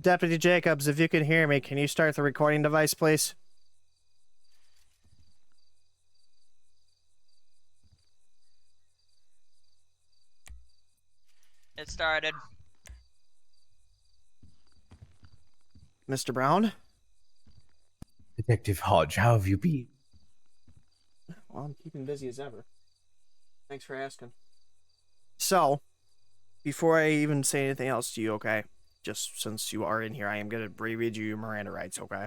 Deputy Jacobs, if you can hear me, can you start the recording device, please? It started. Mr. Brown? Detective Hodge, how have you been? Well, I'm keeping busy as ever. Thanks for asking. So, before I even say anything else to you, okay? Just since you are in here, I am going to reread you your Miranda rights, okay?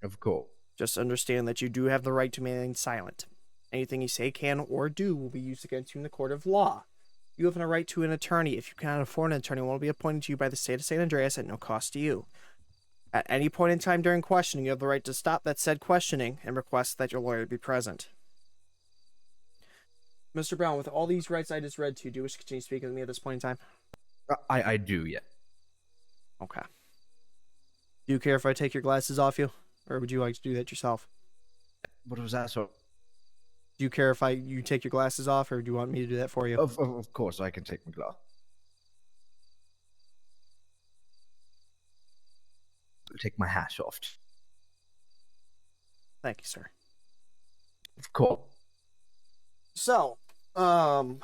Of course. Just understand that you do have the right to remain silent. Anything you say, can, or do will be used against you in the court of law. You have a right to an attorney. If you cannot afford an attorney, one will be appointed to you by the state of San Andreas at no cost to you. At any point in time during questioning, you have the right to stop that said questioning and request that your lawyer be present. Mr. Brown, with all these rights I just read to you, do you wish to continue speaking with me at this point in time? I do, yeah. Okay. Do you care if I take your glasses off you? Or would you like to do that yourself? What was that? So, Do you care if you take your glasses off, or do you want me to do that for you? of course, I can take my glass. Take my hat off. Thank you, sir. Of course. So, the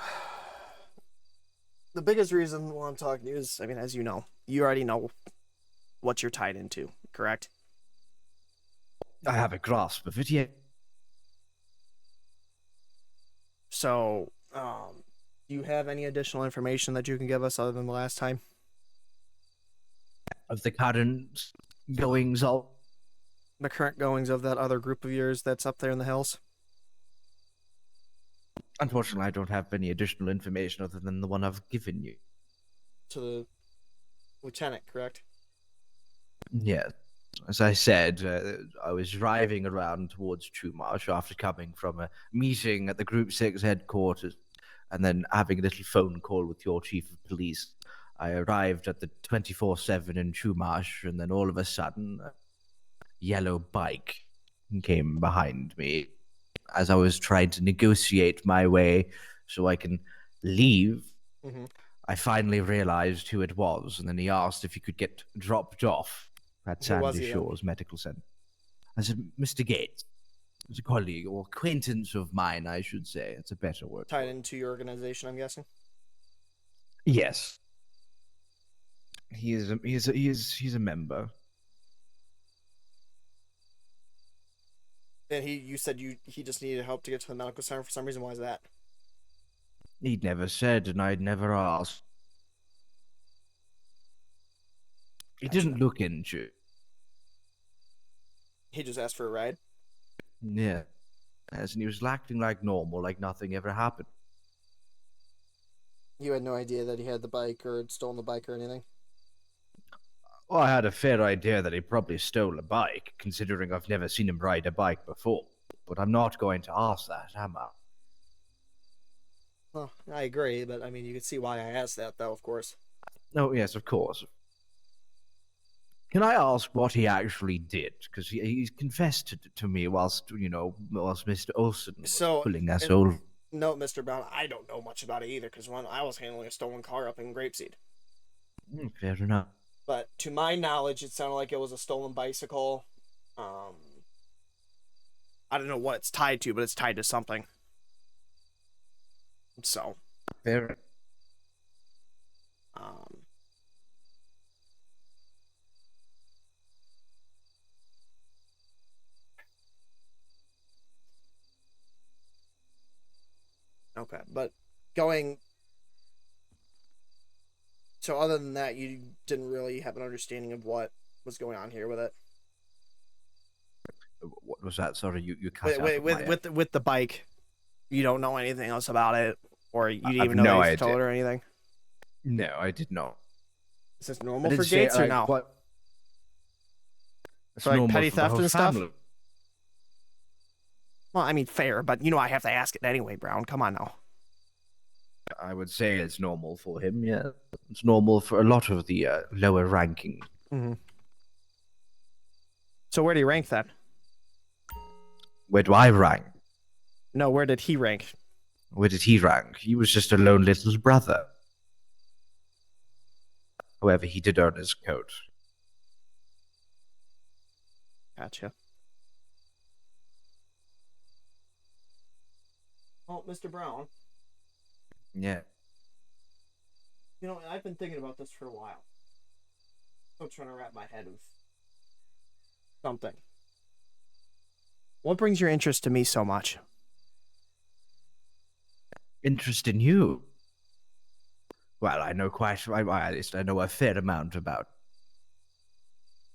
biggest reason why I'm talking to you is, I mean, as you know, you already know what you're tied into, correct? I have a grasp of it, yeah. So, do you have any additional information that you can give us other than the last time? Of the current goings on. The current goings of that other group of yours that's up there in the hills? Unfortunately, I don't have any additional information other than the one I've given you. To the lieutenant, correct? Yeah. As I said, I was driving around towards Chumash after coming from a meeting at the Group 6 headquarters and then having a little phone call with your chief of police. I arrived at the 24/7 in Chumash, and then all of a sudden, a yellow bike came behind me as I was trying to negotiate my way so I can leave. Mm-hmm. I finally realized who it was, and then he asked if he could get dropped off at Sandy Shores Medical Center. I said, Mr. Gates. It's a colleague or acquaintance of mine, I should say. It's a better word. Tied into your organization, I'm guessing? Yes. He's a member. And you said he just needed help to get to the medical center for some reason. Why is that? He'd never said, and I'd never asked. He didn't look into. He just asked for a ride? Yeah. And he was acting like normal, like nothing ever happened. You had no idea that he had the bike or had stolen the bike or anything? Well, I had a fair idea that he probably stole a bike, considering I've never seen him ride a bike before. But I'm not going to ask that, am I? Well, I agree, but I mean, you can see why I asked that, though, of course. Oh, yes, of course. Can I ask what he actually did? Because he's confessed to me whilst Mr. Olsen was pulling us over. No, Mr. Brown, I don't know much about it either, because when I was handling a stolen car up in Grapeseed. Fair enough. But to my knowledge, it sounded like it was a stolen bicycle. I don't know what it's tied to, but it's tied to something. So. Fair. Okay, but going... So other than that, you didn't really have an understanding of what was going on here with it? What was that? Sorry, you cut out. With the bike, you don't know anything else about it? Or you didn't even know he told or anything? No, I did not. Is this normal for Gates or no? What? So like petty theft and stuff? Well, I mean, fair, but I have to ask it anyway, Brown. Come on now. I would say it's normal for him, yeah. It's normal for a lot of the lower ranking. Mm-hmm. So where do you rank then? Where do I rank? No, where did he rank? Where did he rank? He was just a lone little brother. However, he did earn his coat. Gotcha. Well, Mr. Brown, Yeah. you know, I've been thinking about this for a while. I'm trying to wrap my head of something. What brings your interest to me so much? Interest in you? Well, I know at least I know a fair amount about.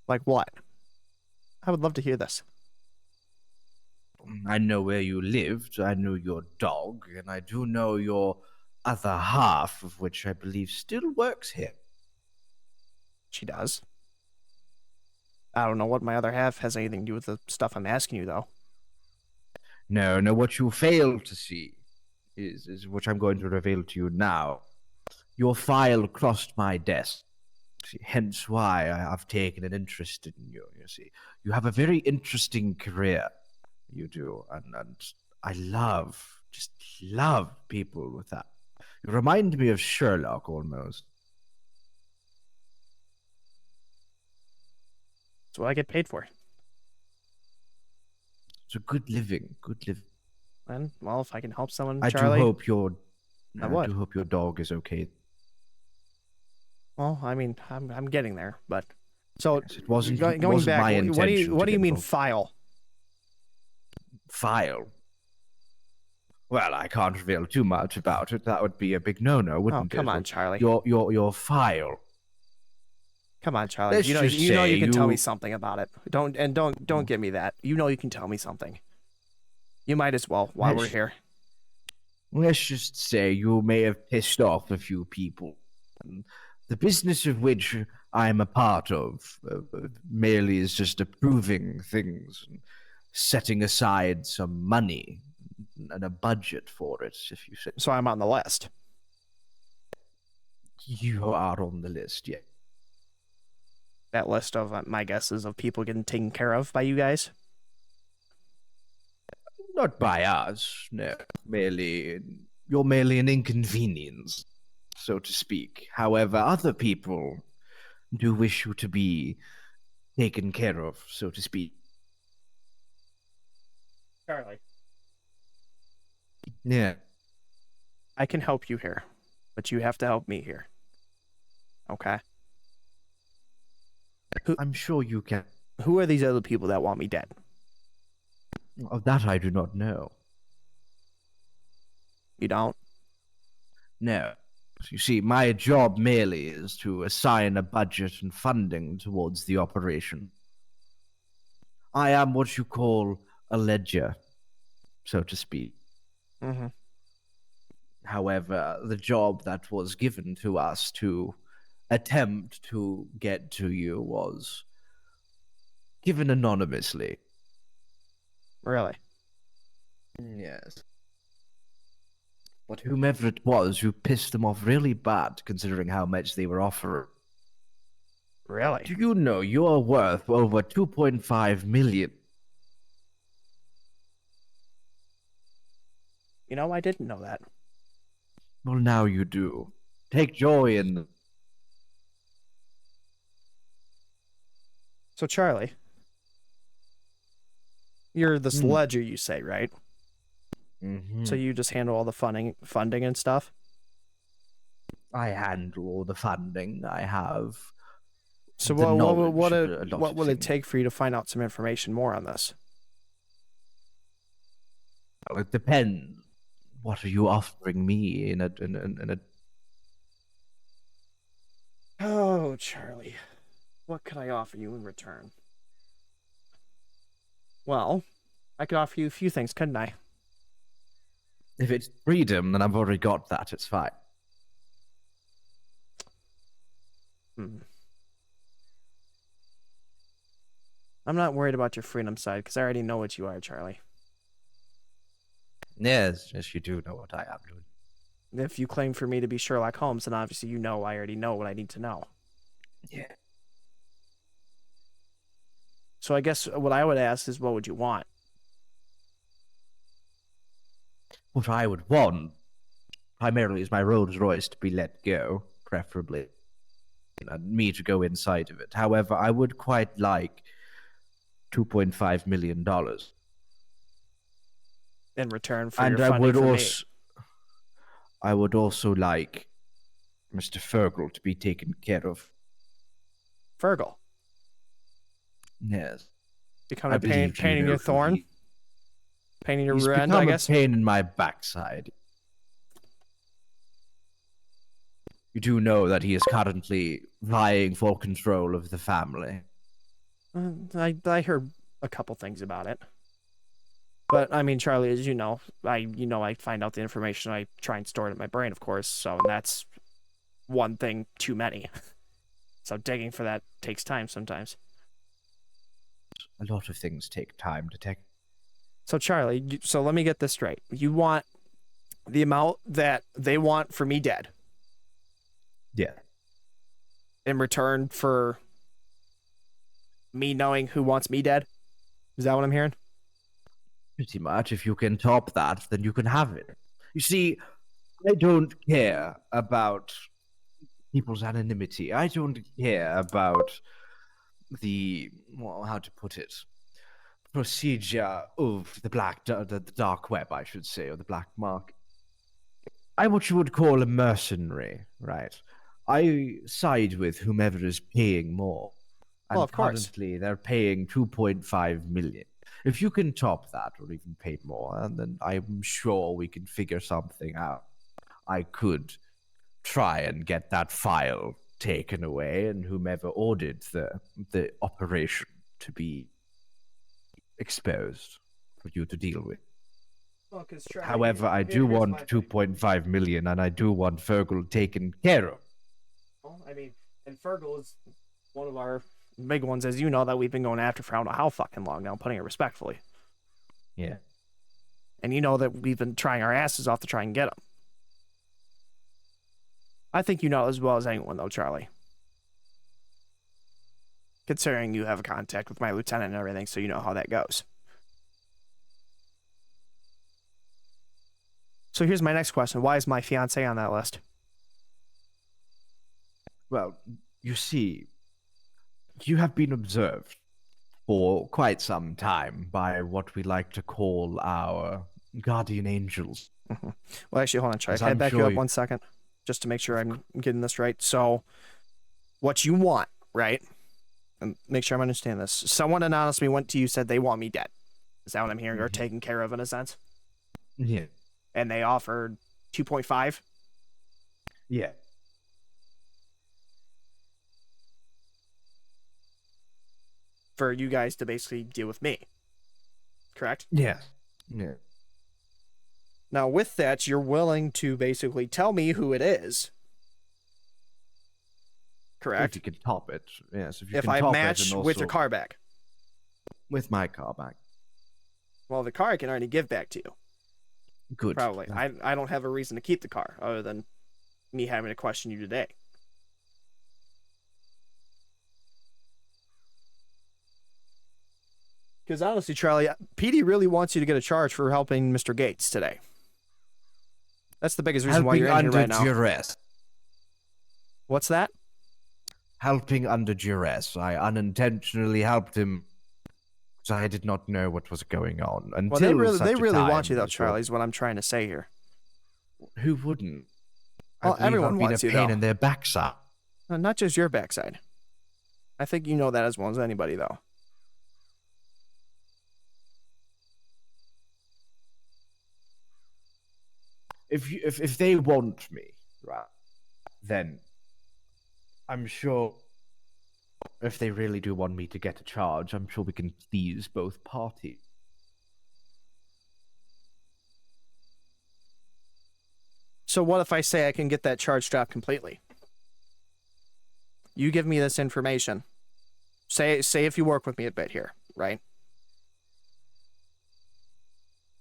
Like what? I would love to hear this. I know where you lived, I know your dog, and I do know your other half, of which I believe still works here. She does. I don't know what my other half has anything to do with the stuff I'm asking you, though. No, what you fail to see is what I'm going to reveal to you now. Your file crossed my desk, hence why I have taken an interest in you, you see. You have a very interesting career, you do, and I just love people with that. You remind me of Sherlock, almost. That's what I get paid for. It's a good living. And, well, if I can help someone, I Charlie... do hope I do hope your dog is okay. Well, I mean, I'm getting there, but... So, Yes, it wasn't going back, my intention. what do you mean involve... file? File? Well, I can't reveal too much about it. That would be a big no-no, wouldn't it? Oh, come on, Charlie. Your file. Come on, Charlie. Let's You know just you can tell say me something about it. Don't give me that. You know you can tell me something. You might as well while we're here. Let's just say you may have pissed off a few people. The business of which I'm a part of merely is just approving things and setting aside some money and a budget for it, if you say. So I'm on the list. You are on the list, yeah. That list of, my guess is, of people getting taken care of by you guys? Not by us, no. You're merely an inconvenience, so to speak. However, other people do wish you to be taken care of, so to speak. Charlie. Yeah. I can help you here, but you have to help me here. Okay? I'm sure you can. Who are these other people that want me dead? Of that I do not know. You don't? No. You see, my job merely is to assign a budget and funding towards the operation. I am what you call a ledger, so to speak. Mm-hmm. However, the job that was given to us to attempt to get to you was given anonymously. Really? Yes. But whomever it was, you pissed them off really bad, considering how much they were offering. Really? Do you know you're worth over 2.5 million? You know, I didn't know that. Well, now you do. Take joy in... So, Charlie, you're this ledger, you say, right? Mm-hmm. So you just handle all the funding and stuff? I handle all the funding. I have... So what will it take for you to find out some information more on this? Well, it depends. What are you offering me in a... Oh, Charlie. What could I offer you in return? Well, I could offer you a few things, couldn't I? If it's freedom, then I've already got that. It's fine. I'm not worried about your freedom side, because I already know what you are, Charlie. Yes, you do know what I am doing. If you claim for me to be Sherlock Holmes, then obviously you know I already know what I need to know. Yeah. So I guess what I would ask is, what would you want? What I would want, primarily, is my Rolls Royce to be let go, preferably, and me to go inside of it. However, I would quite like $2.5 million. In return for And your funding for me. I would also like Mr. Fergal to be taken care of. Fergal. Yes. Become I a pain believe you in know your who thorn? he- Pain in your He's rear end, I become a guess? pain in my backside. You do know that he is currently vying for control of the family. I heard a couple things about it. But, I mean, Charlie, as you know, I find out the information, I try and store it in my brain, of course, so that's one thing too many. So digging for that takes time sometimes. A lot of things take time to take. So, Charlie, so let me get this straight. You want the amount that they want for me dead Yeah. in return for me knowing who wants me dead? Is that what I'm hearing? Pretty much. If you can top that, then you can have it. You see, I don't care about people's anonymity. I don't care about how to put it, procedure of the dark web, I should say, or the black market. I'm what you would call a mercenary, right? I side with whomever is paying more. And Well, of course. currently they're paying 2.5 million. If you can top that or even pay more, then I'm sure we can figure something out. I could try and get that file taken away and whomever ordered the operation to be exposed for you to deal with. Well, However, I do want 2.5 million and I do want Fergal taken care of. Well, I mean, and Fergal is one of our big ones, as you know, that we've been going after for I don't know how fucking long now, putting it respectfully. Yeah. And you know that we've been trying our asses off to try and get him. I think you know as well as anyone, though, Charlie. Considering you have a contact with my lieutenant and everything, so you know how that goes. So here's my next question. Why is my fiance on that list? Well, you see, you have been observed for quite some time by what we like to call our guardian angels. Well, actually, hold on, Charlie. Can I back you up 1 second? Just to make sure I'm getting this right. So, what you want, right? And make sure I'm understanding this. Someone anonymously went to you, said they want me dead. Is that what I'm hearing? Or taken care of in a sense? Yeah. And they offered 2.5? Yeah. For you guys to basically deal with me. Correct? Yeah. Yeah. Now, with that, you're willing to basically tell me who it is. Correct? If you can top it. Yes. If I match with your car back. With my car back. Well, the car I can already give back to you. Good. Probably. I don't have a reason to keep the car other than me having to question you today. Because honestly, Charlie, PD really wants you to get a charge for helping Mr. Gates today. That's the biggest reason why you're in here right now. Helping under duress. What's that? Helping under duress. I unintentionally helped him because I did not know what was going on. Well, they really want you, though, Charlie, is what I'm trying to say here. Who wouldn't? Well, everyone wants you, though. I've been a pain in their backside. No, not just your backside. I think you know that as well as anybody, though. If they want me, right, then I'm sure if they really do want me to get a charge, I'm sure we can please both parties. So what if I say I can get that charge dropped completely? You give me this information. Say if you work with me a bit here, right?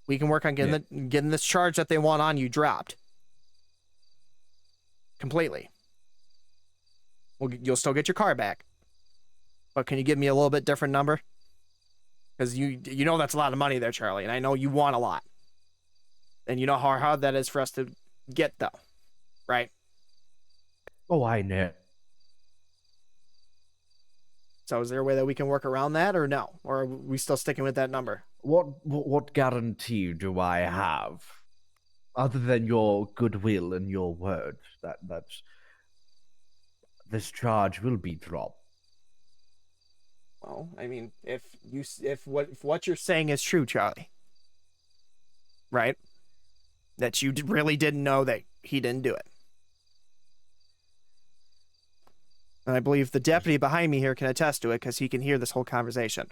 We can work on getting this charge that they want on you dropped. Completely. Well, you'll still get your car back. But can you give me a little bit different number? Because you know that's a lot of money there, Charlie, and I know you want a lot. And you know how hard that is for us to get, though. Right? Oh, I know. So is there a way that we can work around that, or no? Or are we still sticking with that number? What guarantee do I have, other than your goodwill and your word, that this charge will be dropped? Well, I mean, if what you're saying is true, Charlie, right? That you really didn't know that he didn't do it. And I believe the deputy behind me here can attest to it because he can hear this whole conversation.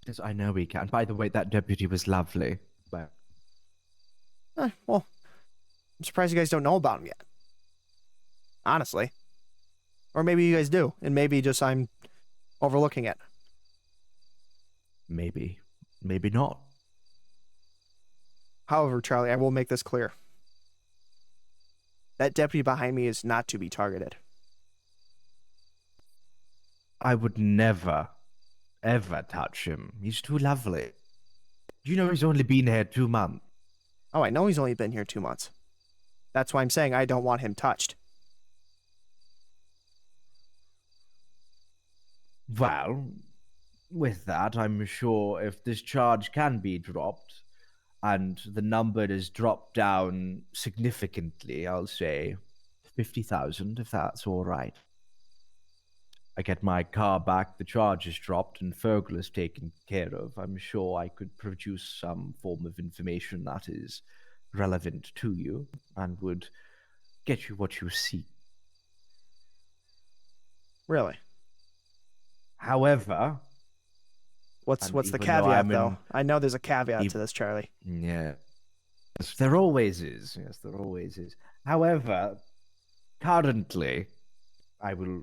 Yes, I know he can. By the way, that deputy was lovely. But Well, I'm surprised you guys don't know about him yet. Honestly. Or maybe you guys do, and maybe just I'm overlooking it. maybe not. However, Charlie, I will make this clear. That deputy behind me is not to be targeted. I would never, ever touch him. He's too lovely. You know he's only been here 2 months. Oh, I know he's only been here 2 months. That's why I'm saying I don't want him touched. Well, with that, I'm sure if this charge can be dropped, and the number is dropped down significantly, I'll say 50,000, if that's all right. I get my car back, the charge is dropped, and Fergal is taken care of. I'm sure I could produce some form of information that is relevant to you and would get you what you seek. Really? However, What's and the even though caveat, I'm though? I know there's a caveat Ev- to this, Charlie. yeah, there always is. Yes, there always is. However, currently, I will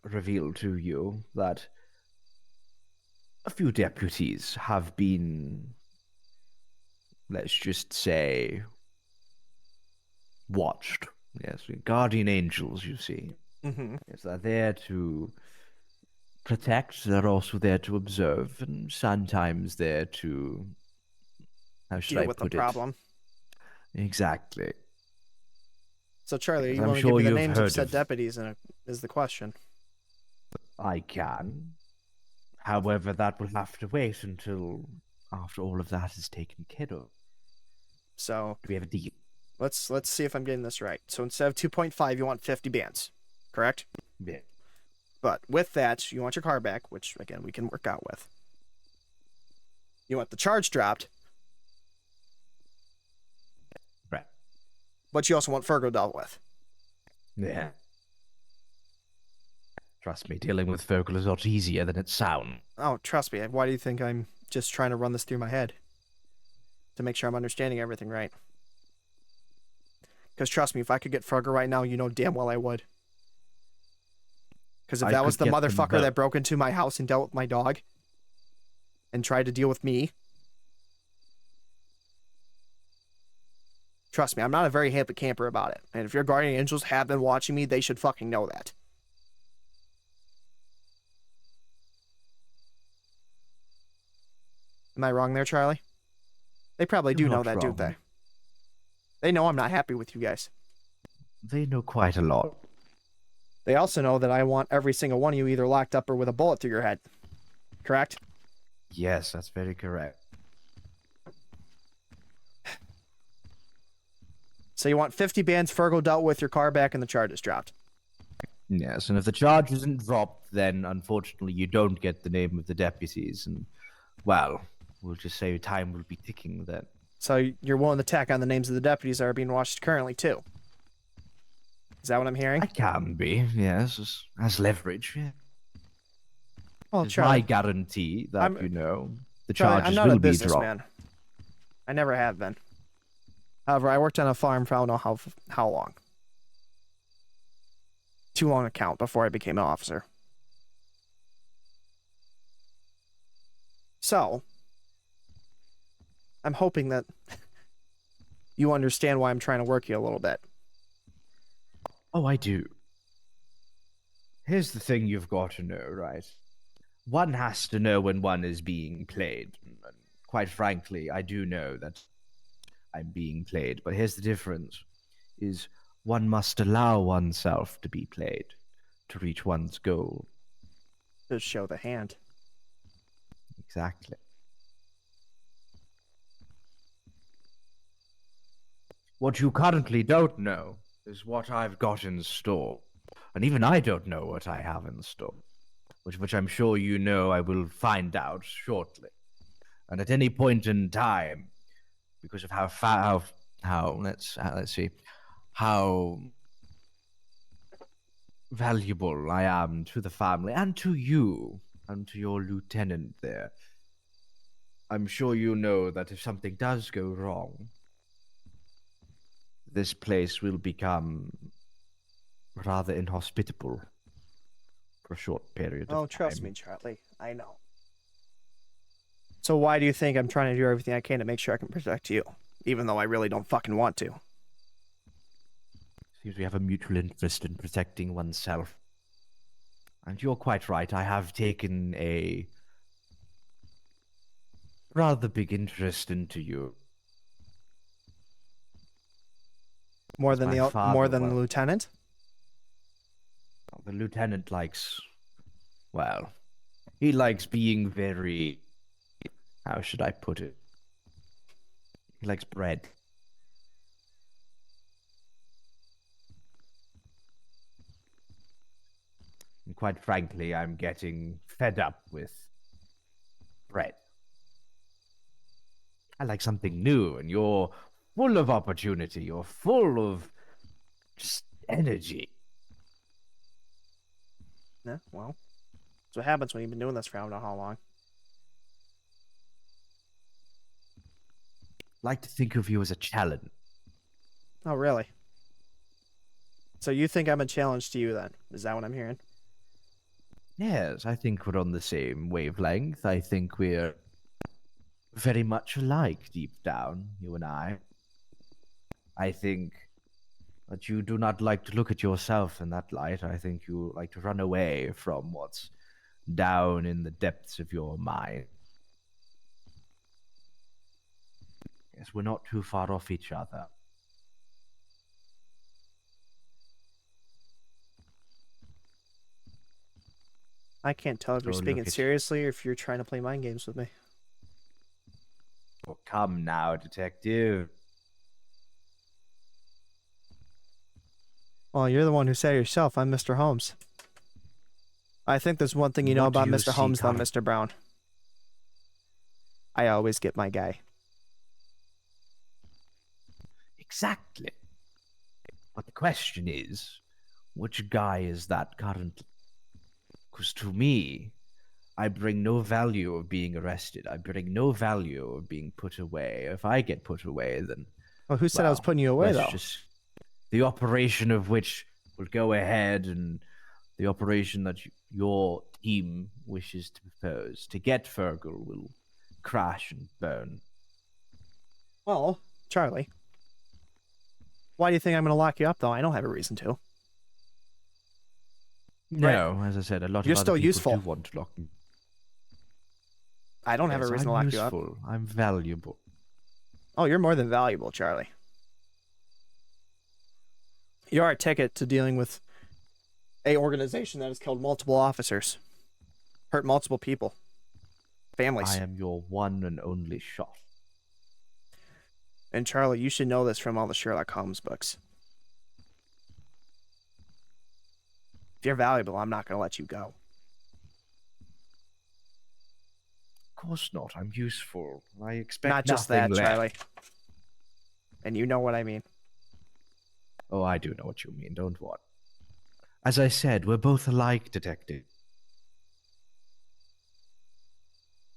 reveal to you that a few deputies have been, let's just say, watched. Yes, guardian angels, you see. Mm-hmm. Yes, they're there to protect, they're also there to observe, and sometimes there to, how should Deal I with the put it? problem. Exactly. So, Charlie, are you I'm willing to sure give me the you've names of heard said of- deputies? Is the question. I can. However, that will have to wait until after all of that is taken care of. So Do we have a deal? let's see if I'm getting this right. So instead of 2.5, you want 50 bands, correct? Yeah. But with that, you want your car back, which again we can work out with. You want the charge dropped, Right. but you also want Fergo dealt with. Yeah. Trust me, dealing with Fergal is a lot easier than it sounds. Oh, trust me. Why do you think I'm just trying to run this through my head? To make sure I'm understanding everything right. Because trust me, if I could get Fergal right now, you know damn well I would. Because if I that was could the get them motherfucker both. that broke into my house and dealt with my dog and tried to deal with me, trust me, I'm not a very happy camper about it. And if your guardian angels have been watching me, they should fucking know that. Am I wrong there, Charlie? They probably do You're know not that, don't wrong. they? They know I'm not happy with you guys. They know quite a lot. They also know that I want every single one of you either locked up or with a bullet through your head. Correct? Yes, that's very correct. So you want 50 bands, Fergal dealt with, your car back, and the charges dropped. Yes, and if the charge isn't dropped, then unfortunately you don't get the name of the deputies, and, well, we'll just say time will be ticking then. So you're willing to tack on the names of the deputies that are being watched currently, too. Is that what I'm hearing? I can be, yes, as leverage, yeah. Well, It's my guarantee that, the Charlie, charges I'm not will a be dropped. businessman. I never have been. However, I worked on a farm for I don't know how long. Too long to count before I became an officer. So, I'm hoping that you understand why I'm trying to work you a little bit. Oh, I do. Here's the thing you've got to know, right? One has to know when one is being played. And quite frankly, I do know that I'm being played, but here's the difference, is one must allow oneself to be played to reach one's goal. to show the hand. Exactly. What you currently don't know is what I've got in store. And even I don't know what I have in store. Which I'm sure you know I will find out shortly. And at any point in time, because of let's see, how valuable I am to the family and to you and to your lieutenant there, I'm sure you know that if something does go wrong, this place will become rather inhospitable for a short period of time. Oh, trust me, Charlie. I know. So why do you think I'm trying to do everything I can to make sure I can protect you, even though I really don't fucking want to? Seems we have a mutual interest in protecting oneself. And you're quite right, I have taken a rather big interest into you. More than the lieutenant? The lieutenant likes, well, he likes being very, how should I put it? He likes bread. And quite frankly, I'm getting fed up with bread. I like something new, and you're full of opportunity. You're full of just energy. Yeah, well, that's what happens when you've been doing this for I don't know how long. I like to think of you as a challenge. Oh, really? So you think I'm a challenge to you then? Is that what I'm hearing? Yes, I think we're on the same wavelength. I think we're very much alike deep down, you and I. I think that you do not like to look at yourself in that light. I think you like to run away from what's down in the depths of your mind. Yes, we're not too far off each other. I can't tell if you're speaking seriously or if you're trying to play mind games with me. Oh, come now, detective. Well, you're the one who said it yourself. I'm Mr. Holmes. I think there's one thing you know about Mr. Holmes, though, Mr. Brown. I always get my guy. Exactly. But the question is, which guy is that currently? Because to me, I bring no value of being arrested. I bring no value of being put away. If I get put away, then... Well, who said I was putting you away, though? The operation of which will go ahead, and the operation that your team wishes to propose to get Fergal will crash and burn. Well, Charlie, why do you think I'm going to lock you up, though? I don't have a reason to. No, as I said, a lot of other people do want to lock me. I don't have a reason to lock you up. I'm valuable. Oh, you're more than valuable, Charlie. You're our ticket to dealing with a organization that has killed multiple officers, hurt multiple people, families. I am your one and only shot. And Charlie, you should know this from all the Sherlock Holmes books. If you're valuable, I'm not going to let you go. Of course not. I'm useful. I expect not just that, Charlie. And you know what I mean. Oh, I do know what you mean. Don't worry. As I said, we're both alike, detective.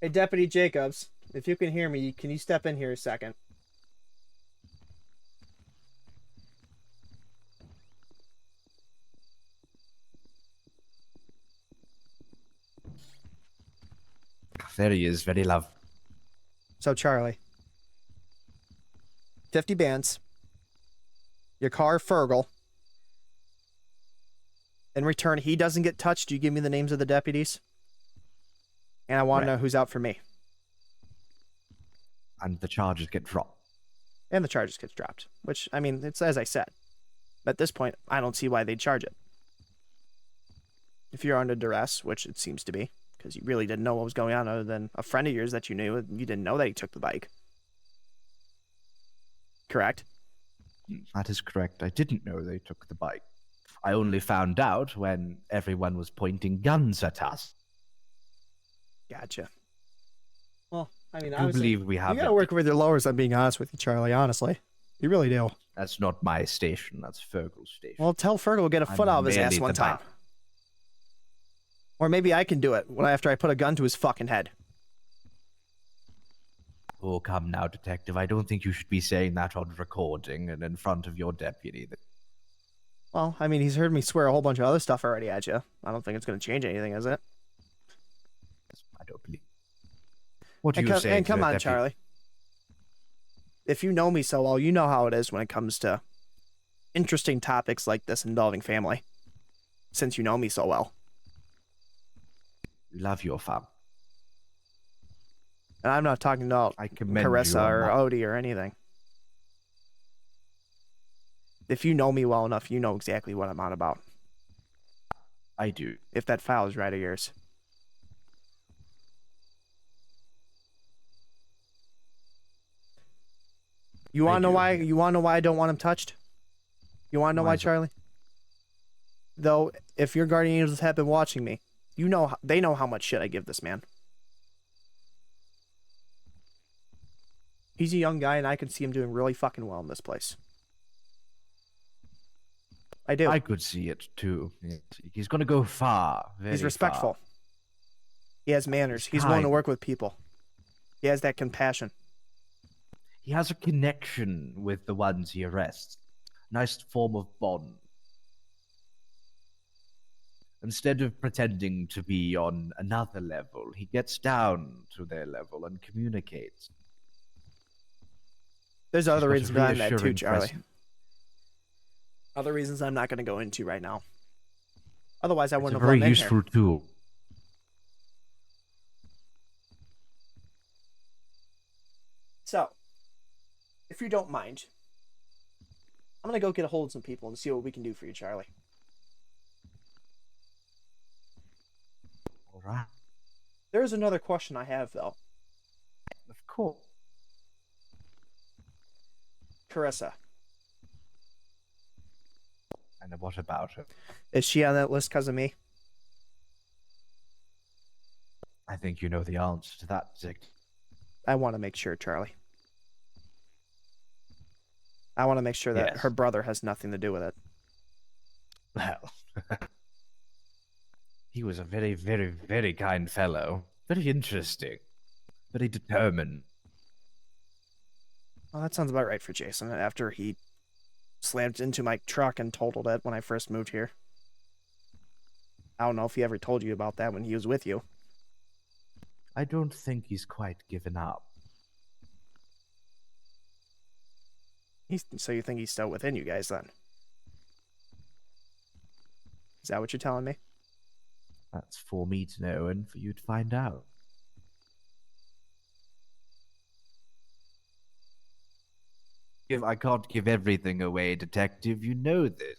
Hey, Deputy Jacobs, if you can hear me, can you step in here a second? There he is, very lovely. So, Charlie, 50 bands, your car, Fergal. In return, he doesn't get touched. You give me the names of the deputies. And I want to know who's out for me. And the charges get dropped. And the charges get dropped. Which, I mean, it's as I said. At this point, I don't see why they'd charge it. If you're under duress, which it seems to be, because you really didn't know what was going on other than a friend of yours that you knew, and you didn't know that he took the bike. Correct? That is correct. I didn't know they took the bike. I only found out when everyone was pointing guns at us. Gotcha. Well, I mean, I obviously, believe we have you gotta it. work with your lowers, I'm being honest with you, Charlie, honestly. You really do. That's not my station. That's Fergal's station. Well, tell Fergal to get a foot out of his ass one time. Or maybe I can do it after I put a gun to his fucking head. Oh, come now, detective. I don't think you should be saying that on recording and in front of your deputy. Well, I mean, he's heard me swear a whole bunch of other stuff already at you. I don't think it's going to change anything, is it? I don't believe. What do you say? And come on, Charlie. If you know me so well, you know how it is when it comes to interesting topics like this involving family. Since you know me so well. You love your fam. And I'm not talking about Carissa or Odie or anything. If you know me well enough, you know exactly what I'm on about. I do. If that file is right of yours. You want to know why? You want to know why I don't want him touched? You want to know why, Charlie? Though, if your guardian angels have been watching me, they know how much shit I give this man. He's a young guy, and I can see him doing really fucking well in this place. I do. I could see it too. He's going to go far. He's respectful. He has manners. He's willing to work with people. He has that compassion. He has a connection with the ones he arrests. Nice form of bond. Instead of pretending to be on another level, he gets down to their level and communicates. There's other reasons behind that too, Charlie. Presence. Other reasons I'm not going to go into right now. Otherwise, I wouldn't have brought him in here. It's a very useful tool. So, if you don't mind, I'm going to go get a hold of some people and see what we can do for you, Charlie. All right. There's another question I have, though. Of course. Carissa. And what about her? Is she on that list because of me? I think you know the answer to that, Zig. I want to make sure, Charlie. I want to make sure that her brother has nothing to do with it. Well, he was a very, very, very kind fellow. Very interesting. Very determined. Well, that sounds about right for Jason, after he slammed into my truck and totaled it when I first moved here. I don't know if he ever told you about that when he was with you. I don't think he's quite given up. So you think he's still within you guys, then? Is that what you're telling me? That's for me to know and for you to find out. I can't give everything away, detective. You know this.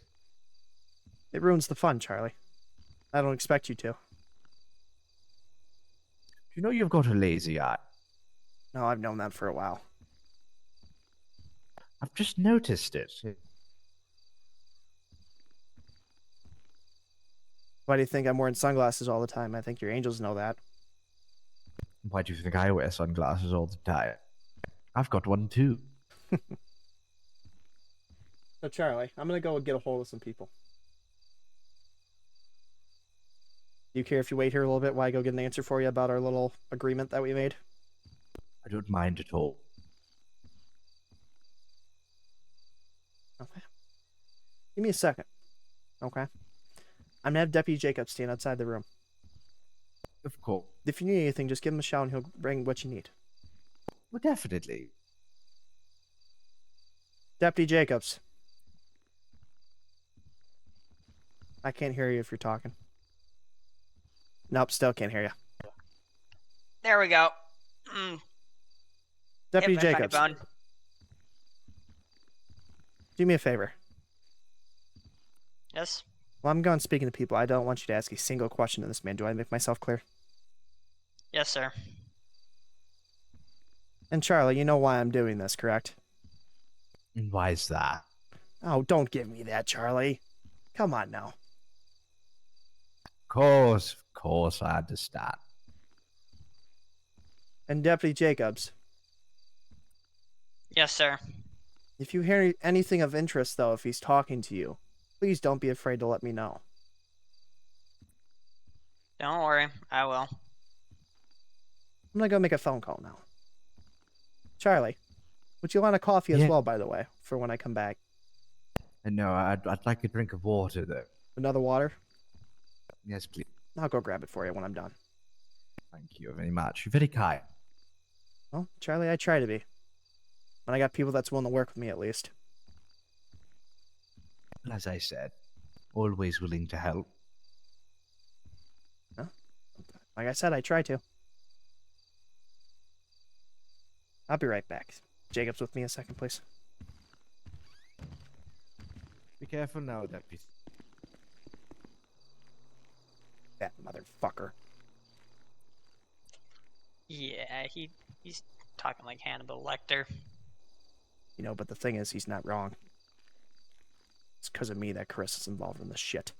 It ruins the fun, Charlie. I don't expect you to. You know you've got a lazy eye. No, I've known that for a while. I've just noticed it. Why do you think I'm wearing sunglasses all the time? I think your angels know that. Why do you think I wear sunglasses all the time? I've got one too. So, Charlie, I'm going to go get a hold of some people. Do you care if you wait here a little bit while I go get an answer for you about our little agreement that we made? I don't mind at all. Okay. Give me a second. Okay. I'm going to have Deputy Jacob stand outside the room. Of course. If you need anything, just give him a shout and he'll bring what you need. Well, definitely. Deputy Jacobs. I can't hear you if you're talking. Nope, still can't hear you. There we go. Deputy Jacobs. Do me a favor. Yes? Well, I'm going speaking to people. I don't want you to ask a single question to this man. Do I make myself clear? Yes, sir. And Charlie, you know why I'm doing this, correct? And why is that? Oh, don't give me that, Charlie. Come on now. Of course, I understand. And Deputy Jacobs, Yes, sir. if you hear anything of interest, though, if he's talking to you, please don't be afraid to let me know. Don't worry, I will. I'm gonna go make a phone call now. Charlie, would you want a coffee as Yeah. well, by the way, for when I come back? And no, I'd like a drink of water, though. Another water? Yes, please. I'll go grab it for you when I'm done. Thank you very much. You're very kind. Well, Charlie, I try to be. When I got people that's willing to work with me, at least. As I said, always willing to help. Like I said, I try to. I'll be right back. Jacobs with me a second, please. Be careful now, Deputy. That motherfucker. Yeah, he's talking like Hannibal Lecter. You know, but the thing is, he's not wrong. It's because of me that Chris is involved in this shit.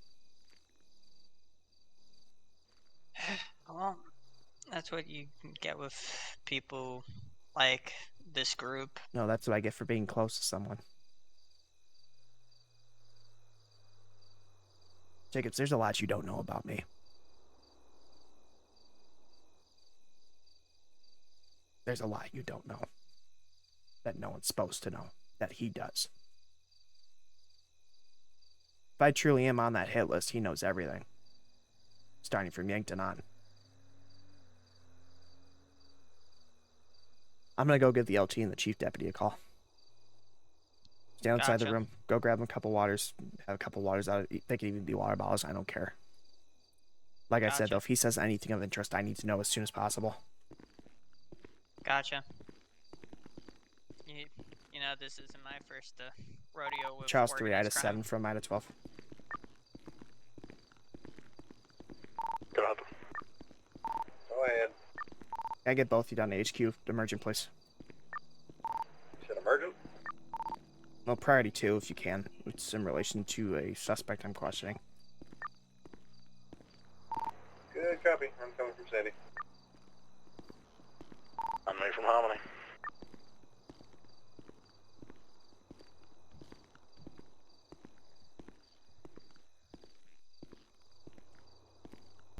Well, that's what you get with people like this group. No, that's what I get for being close to someone. Jacobs, there's a lot you don't know about me. There's a lot you don't know. That no one's supposed to know. That he does. If I truly am on that hit list, he knows everything. Starting from Yankton on. I'm gonna go give the LT and the chief deputy a call. Stay outside the Gotcha. room. Go grab them a couple waters. Have a couple waters out. They can even be water bottles. I don't care. Like I said, Gotcha. though, if he says anything of interest, I need to know as soon as possible. Gotcha. You know, this isn't my first rodeo with Charles 3, I had a organized crime. 7 from out of 12. Go ahead. I get both you down to HQ. Emergent, please. Is it emergent? Well, priority 2, if you can. It's in relation to a suspect I'm questioning. Good copy. I'm coming from Sandy. I'm Nate from Hominy.